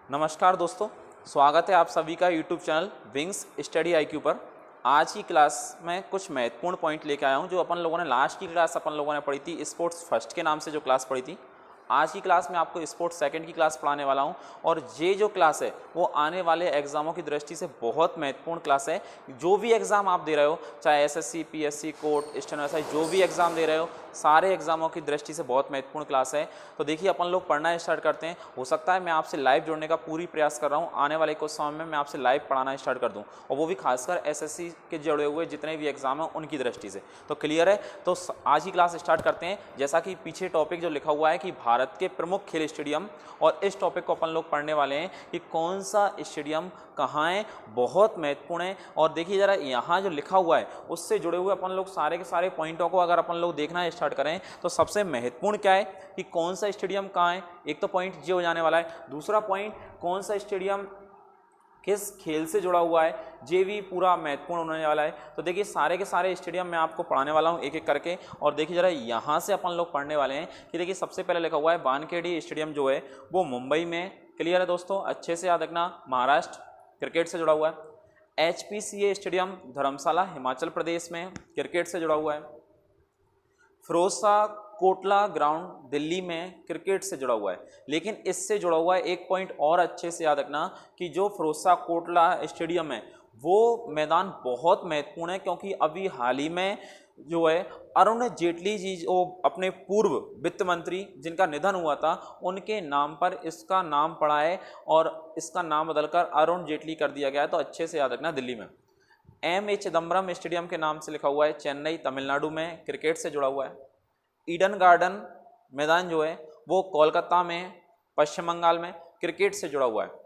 नमस्कार दोस्तों, स्वागत है आप सभी का YouTube channel wings study IQ पर। आज की क्लास में कुछ महत्वपूर्ण पॉइंट लेकर आया हूं जो अपन लोगों ने लास्ट की क्लास अपन लोगों ने पढ़ी थी स्पोर्ट्स फर्स्ट के नाम से जो क्लास पढ़ी थी। आज की क्लास में आपको स्पोर्ट्स सेकंड की क्लास पढ़ाने वाला हूं और ये जो क्लास है वो आने वाले एग्जामों की दृष्टि से बहुत महत्वपूर्ण क्लास है। जो भी एग्ज़ाम आप दे रहे हो, चाहे SSC, PSC, court, steno, SI, जो भी एग्ज़ाम दे रहे हो, सारे एग्जामों की दृष्टि से बहुत महत्वपूर्ण क्लास है। तो देखिए अपन लोग पढ़ना स्टार्ट करते हैं। हो सकता है मैं आपसे लाइव जुड़ने का पूरी प्रयास कर रहा हूँ, आने वाले कुछ समय में मैं आपसे लाइव पढ़ाना स्टार्ट कर दूँ, और वो भी खासकर एसएससी के जुड़े हुए जितने भी एग्जाम हैं उनकी दृष्टि से। तो क्लियर है, तो आज की क्लास स्टार्ट करते हैं। जैसा कि पीछे टॉपिक जो लिखा हुआ है कि भारत के प्रमुख खेल स्टेडियम, और इस टॉपिक को अपन लोग पढ़ने वाले हैं कि कौन सा स्टेडियम कहाँ है, बहुत महत्वपूर्ण है। और देखिए जरा यहाँ जो लिखा हुआ है उससे जुड़े हुए अपन लोग सारे के सारे पॉइंटों को अगर अपन लोग देखना स्टार्ट करें तो सबसे महत्वपूर्ण क्या है कि कौन सा स्टेडियम कहाँ है। एक तो पॉइंट ये हो जाने वाला है। दूसरा पॉइंट, कौन सा स्टेडियम किस खेल से जुड़ा हुआ है, ये भी पूरा महत्वपूर्ण होने वाला है। तो देखिए सारे के सारे स्टेडियम मैं आपको पढ़ाने वाला हूँ एक एक करके। और देखिए जरा यहाँ से अपन लोग पढ़ने वाले हैं कि देखिए सबसे पहले लिखा हुआ है वानखेड़े स्टेडियम जो है वो मुंबई में। क्लियर है दोस्तों, अच्छे से याद रखना। महाराष्ट्र, क्रिकेट से जुड़ा हुआ है। HPCA स्टेडियम धर्मशाला हिमाचल प्रदेश में, क्रिकेट से जुड़ा हुआ है। फिरोजशाह कोटला ग्राउंड दिल्ली में, क्रिकेट से जुड़ा हुआ है। लेकिन इससे जुड़ा हुआ है एक पॉइंट और अच्छे से याद रखना कि जो फिरोजशाह कोटला स्टेडियम है वो मैदान बहुत महत्वपूर्ण है, क्योंकि अभी हाल ही में जो है अरुण जेटली जी जो अपने पूर्व वित्त मंत्री जिनका निधन हुआ था उनके नाम पर इसका नाम पड़ा है और इसका नाम बदलकर अरुण जेटली कर दिया गया है। तो अच्छे से याद रखना। दिल्ली में MA चिदम्बरम स्टेडियम के नाम से लिखा हुआ है, चेन्नई तमिलनाडु में, क्रिकेट से जुड़ा हुआ है। ईडन गार्डन मैदान जो है वो कोलकाता में, पश्चिम बंगाल में, क्रिकेट से जुड़ा हुआ है।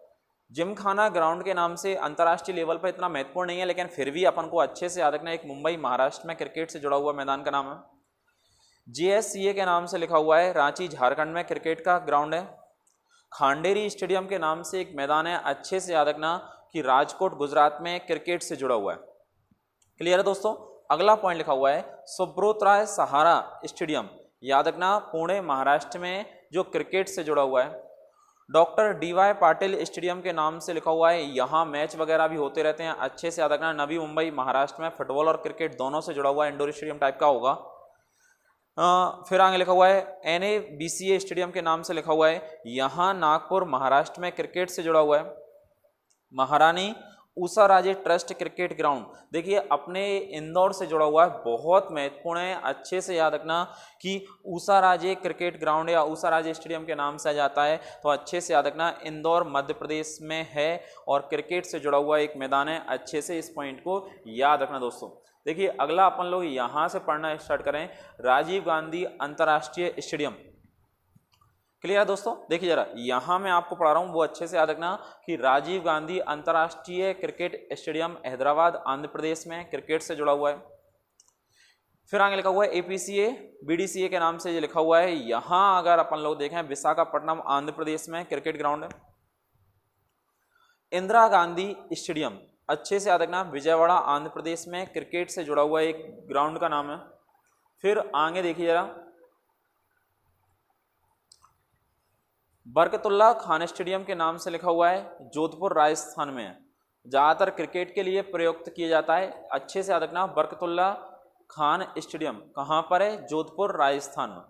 जिमखाना ग्राउंड के नाम से अंतर्राष्ट्रीय लेवल पर इतना महत्वपूर्ण नहीं है, लेकिन फिर भी अपन को अच्छे से याद रखना, एक मुंबई महाराष्ट्र में, क्रिकेट से जुड़ा हुआ मैदान का नाम है। JSCA के नाम से लिखा हुआ है, रांची झारखंड में, क्रिकेट का ग्राउंड है। खांडेरी स्टेडियम के नाम से एक मैदान है, अच्छे से याद रखना कि राजकोट गुजरात में, क्रिकेट से जुड़ा हुआ है। क्लियर है दोस्तों। अगला पॉइंट लिखा हुआ है सुब्रोतराय सहारा स्टेडियम, याद रखना, पुणे महाराष्ट्र में, जो क्रिकेट से जुड़ा हुआ है। डॉक्टर DY पाटिल स्टेडियम के नाम से लिखा हुआ है, यहाँ मैच वगैरह भी होते रहते हैं, अच्छे से याद रखना। नवी मुंबई महाराष्ट्र में, फुटबॉल और क्रिकेट दोनों से जुड़ा हुआ है, इंडोर स्टेडियम टाइप का होगा। फिर आगे लिखा हुआ है NABCA स्टेडियम के नाम से लिखा हुआ है, यहाँ नागपुर महाराष्ट्र में, क्रिकेट से जुड़ा हुआ है। महारानी उषाराजे ट्रस्ट क्रिकेट ग्राउंड, देखिए अपने इंदौर से जुड़ा हुआ है, बहुत महत्वपूर्ण है। अच्छे से याद रखना कि उषाराजे क्रिकेट ग्राउंड या उषाराजे स्टेडियम के नाम से जाता है, तो अच्छे से याद रखना, इंदौर मध्य प्रदेश में है और क्रिकेट से जुड़ा हुआ एक मैदान है। अच्छे से इस पॉइंट को याद रखना दोस्तों। देखिए अगला अपन लोग यहाँ से पढ़ना स्टार्ट करें, राजीव गांधी अंतर्राष्ट्रीय स्टेडियम। क्लियर है दोस्तों। देखिए जरा यहाँ मैं आपको पढ़ा रहा हूँ, वो अच्छे से याद रखना कि राजीव गांधी अंतर्राष्ट्रीय क्रिकेट स्टेडियम हैदराबाद आंध्र प्रदेश में, क्रिकेट से जुड़ा हुआ है। फिर आगे लिखा हुआ है APCA BDCA के नाम से ये लिखा हुआ है, यहाँ अगर अपन लोग देखें विशाखापट्टनम आंध्र प्रदेश में, क्रिकेट ग्राउंड है। इंदिरा गांधी स्टेडियम, अच्छे से याद रखना, विजयवाड़ा आंध्र प्रदेश में, क्रिकेट से जुड़ा हुआ एक ग्राउंड का नाम है। फिर आगे देखिए जरा, बरकतुल्ला खान स्टेडियम के नाम से लिखा हुआ है, जोधपुर राजस्थान में है, ज़्यादातर क्रिकेट के लिए प्रयुक्त किया जाता है। अच्छे से याद रखना, बरकतुल्ला खान स्टेडियम कहाँ पर है, जोधपुर राजस्थान में।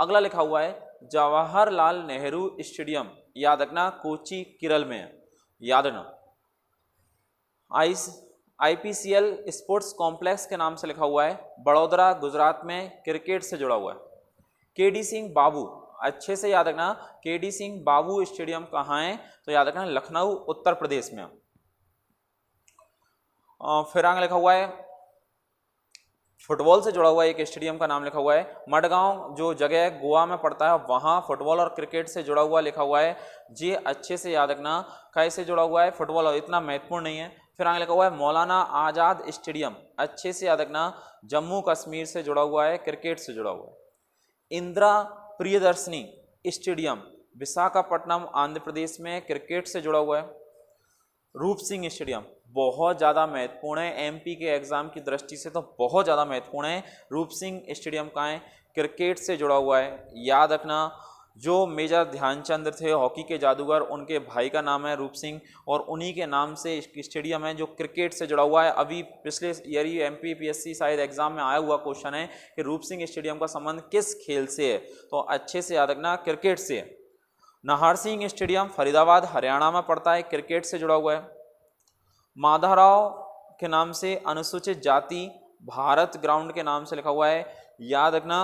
अगला लिखा हुआ है जवाहरलाल नेहरू स्टेडियम, याद रखना, कोची केरल में है, याद रखना। IPCL स्पोर्ट्स कॉम्प्लेक्स के नाम से लिखा हुआ है, बड़ौदरा गुजरात में, क्रिकेट से जुड़ा हुआ है। KD सिंह बाबू, अच्छे से याद रखना, KD सिंह बाबू स्टेडियम कहाँ है, तो याद रखना लखनऊ उत्तर प्रदेश में। फिर आगे लिखा हुआ है फुटबॉल से जुड़ा हुआ एक स्टेडियम का नाम लिखा हुआ है, मडगांव जो जगह गोवा में पड़ता है, वहाँ फुटबॉल और क्रिकेट से जुड़ा हुआ लिखा हुआ है। जी अच्छे से याद रखना कैसे जुड़ा हुआ है, फुटबॉल और इतना महत्वपूर्ण नहीं है। फिर आगे लिखा हुआ है मौलाना आज़ाद स्टेडियम, अच्छे से याद रखना, जम्मू कश्मीर से जुड़ा हुआ है, क्रिकेट से जुड़ा हुआ है। इंदिरा प्रियदर्शनी स्टेडियम विशाखापट्टनम आंध्र प्रदेश में, क्रिकेट से जुड़ा हुआ है। रूप सिंह स्टेडियम बहुत ज़्यादा महत्वपूर्ण है, MP के एग्जाम की दृष्टि से तो बहुत ज़्यादा महत्वपूर्ण है। रूप सिंह स्टेडियम कहाँ है, क्रिकेट से जुड़ा हुआ है, याद रखना। जो मेजर ध्यानचंद थे हॉकी के जादूगर, उनके भाई का नाम है रूप सिंह, और उन्हीं के नाम से स्टेडियम है जो क्रिकेट से जुड़ा हुआ है। अभी पिछले ईयर ही MPPSC शायद एग्जाम में आया हुआ क्वेश्चन है कि रूप सिंह स्टेडियम का संबंध किस खेल से है, तो अच्छे से याद रखना क्रिकेट से है। नाहर सिंह स्टेडियम फरीदाबाद हरियाणा में पड़ता है, क्रिकेट से जुड़ा हुआ है। माधवराव के नाम से अनुसूचित जाति भारत ग्राउंड के नाम से लिखा हुआ है, याद रखना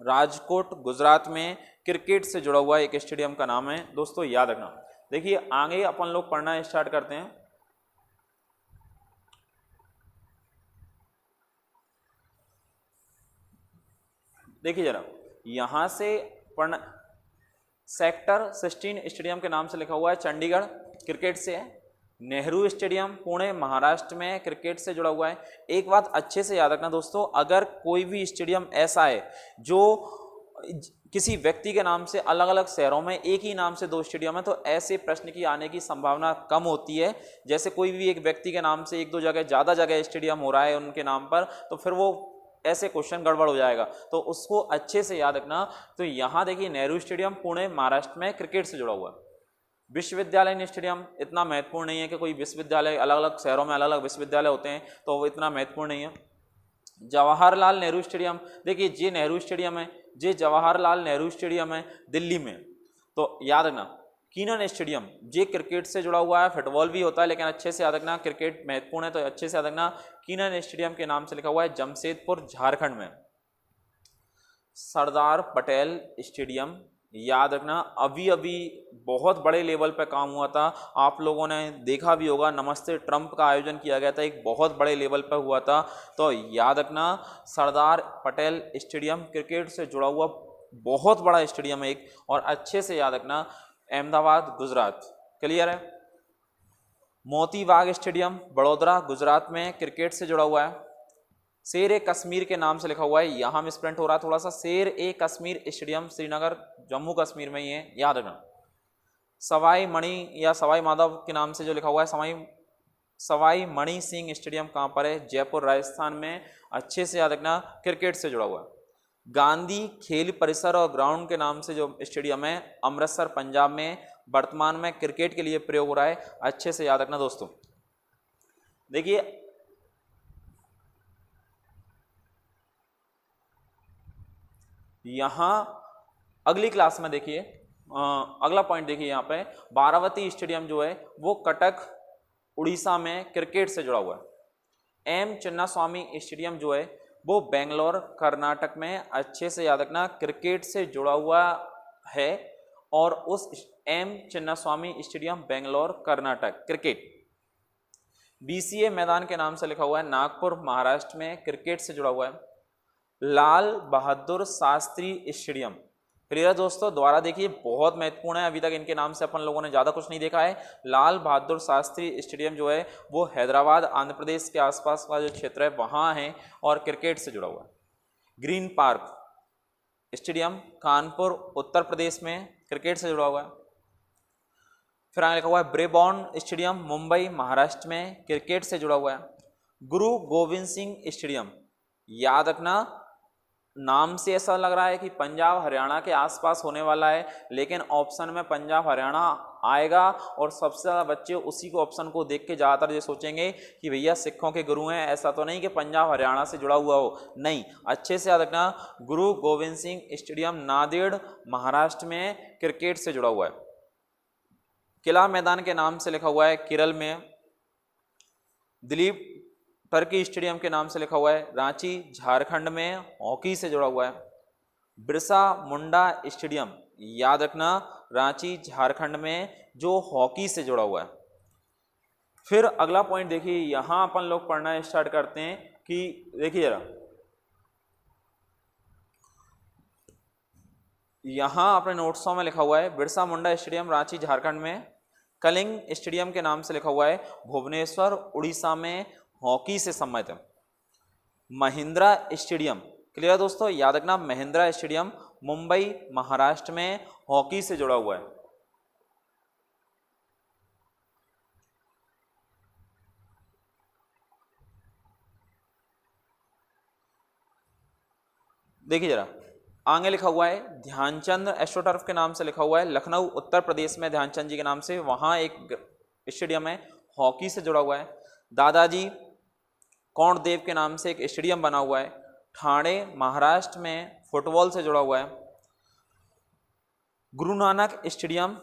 राजकोट गुजरात में क्रिकेट से जुड़ा हुआ एक स्टेडियम का नाम है दोस्तों, याद रखना। देखिए आगे अपन लोग पढ़ना स्टार्ट करते हैं। देखिए जरा यहां से पढ़ना, सेक्टर 16 स्टेडियम के नाम से लिखा हुआ है, चंडीगढ़ क्रिकेट से है। नेहरू स्टेडियम पुणे महाराष्ट्र में क्रिकेट से जुड़ा हुआ है। एक बात अच्छे से याद रखना दोस्तों, अगर कोई भी स्टेडियम ऐसा है जो किसी व्यक्ति के नाम से अलग अलग शहरों में एक ही नाम से 2 स्टेडियम है, तो ऐसे प्रश्न की आने की संभावना कम होती है। जैसे कोई भी एक व्यक्ति के नाम से 1-2 जगह ज़्यादा जगह स्टेडियम हो रहा है उनके नाम पर, तो फिर वो ऐसे क्वेश्चन गड़बड़ हो जाएगा, तो उसको अच्छे से याद रखना। तो यहाँ देखिए नेहरू स्टेडियम पुणे महाराष्ट्र में क्रिकेट से जुड़ा हुआ है। विश्वविद्यालय स्टेडियम इतना महत्वपूर्ण नहीं है कि कोई विश्वविद्यालय अलग अलग शहरों में अलग अलग विश्वविद्यालय होते हैं, तो वो इतना महत्वपूर्ण नहीं है। जवाहरलाल नेहरू स्टेडियम, देखिए ये नेहरू स्टेडियम है, ये जवाहरलाल नेहरू स्टेडियम है दिल्ली में, तो याद रखना। कीनन स्टेडियम ये क्रिकेट से जुड़ा हुआ है, फुटबॉल भी होता है लेकिन अच्छे से याद रखना क्रिकेट महत्वपूर्ण है, तो अच्छे से याद रखना। कीनन स्टेडियम के नाम से लिखा हुआ है जमशेदपुर झारखंड में। सरदार पटेल स्टेडियम, याद रखना अभी अभी बहुत बड़े लेवल पर काम हुआ था, आप लोगों ने देखा भी होगा, नमस्ते ट्रंप का आयोजन किया गया था, एक बहुत बड़े लेवल पर हुआ था, तो याद रखना सरदार पटेल स्टेडियम क्रिकेट से जुड़ा हुआ बहुत बड़ा स्टेडियम है एक, और अच्छे से याद रखना अहमदाबाद गुजरात, क्लियर है। मोती बाग स्टेडियम बड़ोदरा गुजरात में क्रिकेट से जुड़ा हुआ है। शेर ए कश्मीर के नाम से लिखा हुआ है, यहाँ मिसप्रिंट हो रहा थोड़ा सा, शेर ए कश्मीर स्टेडियम श्रीनगर जम्मू कश्मीर में ही है, याद रखना। सवाई मणि या सवाई माधव के नाम से जो लिखा हुआ है सवाई मणि सिंह स्टेडियम कहाँ पर है, जयपुर राजस्थान में, अच्छे से याद रखना क्रिकेट से जुड़ा हुआ है। गांधी खेल परिसर और ग्राउंड के नाम से जो स्टेडियम है अमृतसर पंजाब में, वर्तमान में क्रिकेट के लिए प्रयोग हो रहा है, अच्छे से याद रखना दोस्तों। देखिए यहां अगली क्लास में देखिए अगला पॉइंट देखिए, यहाँ पे बारावती स्टेडियम जो है वो कटक उड़ीसा में क्रिकेट से जुड़ा हुआ है। एम चिन्नास्वामी स्टेडियम जो है वो बेंगलोर कर्नाटक में, अच्छे से याद रखना क्रिकेट से जुड़ा हुआ है, और उस M Chinnaswamy stadium Bangalore Karnataka cricket. BCA मैदान के नाम से लिखा हुआ है नागपुर महाराष्ट्र में, क्रिकेट से जुड़ा हुआ है। लाल बहादुर शास्त्री स्टेडियम, क्लियर दोस्तों, दोबारा देखिए बहुत महत्वपूर्ण है, अभी तक इनके नाम से अपन लोगों ने ज़्यादा कुछ नहीं देखा है। लाल बहादुर शास्त्री स्टेडियम जो है वो हैदराबाद आंध्र प्रदेश के आसपास का जो क्षेत्र है वहाँ है, और क्रिकेट से जुड़ा हुआ है। Green park stadium Kanpur Uttar Pradesh में, क्रिकेट से जुड़ा हुआ है। फिर आगे लिखा हुआ है ब्रेबॉर्न स्टेडियम मुंबई महाराष्ट्र में, क्रिकेट से जुड़ा हुआ है। गुरु गोविंद सिंह स्टेडियम, याद रखना नाम से ऐसा लग रहा है कि पंजाब हरियाणा के आसपास होने वाला है, लेकिन ऑप्शन में पंजाब हरियाणा आएगा, और सबसे ज़्यादा बच्चे उसी को ऑप्शन को देख के ज़्यादातर ये सोचेंगे कि भैया सिखों के गुरु हैं, ऐसा तो नहीं कि पंजाब हरियाणा से जुड़ा हुआ हो, नहीं, अच्छे से याद रखना गुरु गोविंद सिंह स्टेडियम नांदेड़ महाराष्ट्र में, क्रिकेट से जुड़ा हुआ है। किला मैदान के नाम से लिखा हुआ है केरल में। दिलीप टर्की स्टेडियम के नाम से लिखा हुआ है रांची झारखंड में, हॉकी से जुड़ा हुआ है। बिरसा मुंडा स्टेडियम, याद रखना रांची झारखंड में, जो हॉकी से जुड़ा हुआ है। फिर अगला पॉइंट देखिए, यहां अपन लोग पढ़ना स्टार्ट करते हैं कि देखिए जरा यहां अपने नोट्सों में लिखा हुआ है बिरसा मुंडा स्टेडियम रांची झारखंड में, कलिंग स्टेडियम के नाम से लिखा हुआ है भुवनेश्वर उड़ीसा में, हॉकी से संबंधित है। महिंद्रा स्टेडियम, क्लियर दोस्तों, याद रखना महिंद्रा स्टेडियम मुंबई महाराष्ट्र में, हॉकी से जुड़ा हुआ है। देखिए जरा आगे लिखा हुआ है ध्यानचंद एस्ट्रोटर्फ के नाम से लिखा हुआ है, लखनऊ उत्तर प्रदेश में ध्यानचंद जी के नाम से वहाँ एक स्टेडियम है, हॉकी से जुड़ा हुआ है। दादाजी कोंडदेव के नाम से एक स्टेडियम बना हुआ है, ठाणे महाराष्ट्र में फुटबॉल से जुड़ा हुआ है। गुरु नानक स्टेडियम,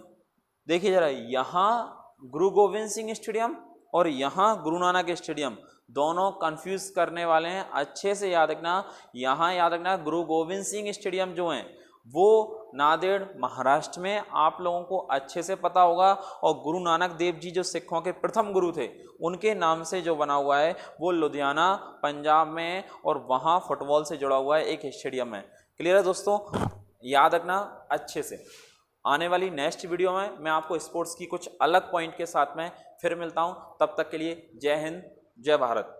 देखिए जरा, यहाँ गुरु गोविंद सिंह स्टेडियम और यहाँ गुरु नानक स्टेडियम दोनों कंफ्यूज करने वाले हैं, अच्छे से याद रखना। यहाँ याद रखना गुरु गोविंद सिंह स्टेडियम जो है वो नांदेड़ महाराष्ट्र में, आप लोगों को अच्छे से पता होगा। और गुरु नानक देव जी जो सिखों के प्रथम गुरु थे उनके नाम से जो बना हुआ है वो लुधियाना पंजाब में, और वहाँ फुटबॉल से जुड़ा हुआ है एक स्टेडियम है। क्लियर है दोस्तों, याद रखना अच्छे से। आने वाली नेक्स्ट वीडियो में मैं आपको स्पोर्ट्स की कुछ अलग पॉइंट के साथ में फिर मिलता हूँ, तब तक के लिए जय हिंद जय भारत।